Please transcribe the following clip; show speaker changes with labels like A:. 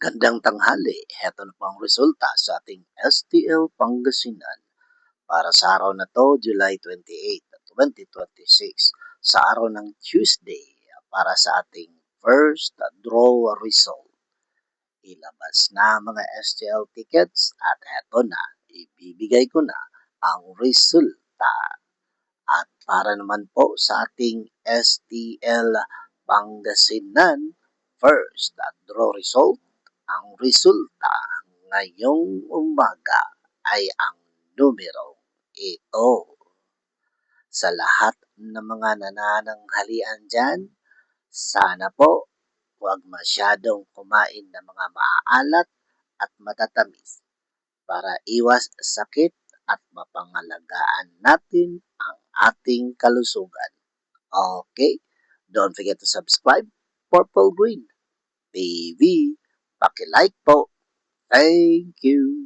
A: Gandang tanghali, heto na po ang resulta sa ating STL Pangasinan para sa araw na to, July 28, 2026, sa araw ng Tuesday para sa ating first draw result. Ilabas na mga STL tickets at heto na, ibibigay ko na ang resulta. At para naman po sa ating STL Pangasinan first draw result, ang resulta ngayong umaga ay ang numero ito. Sa lahat ng mga nanananghalian dyan, sana po huwag masyadong kumain ng mga maaalat at matatamis para iwas sakit at mapangalagaan natin ang ating kalusugan. Okay, don't forget to subscribe, Purple Green TV. Paki-like po. Thank you.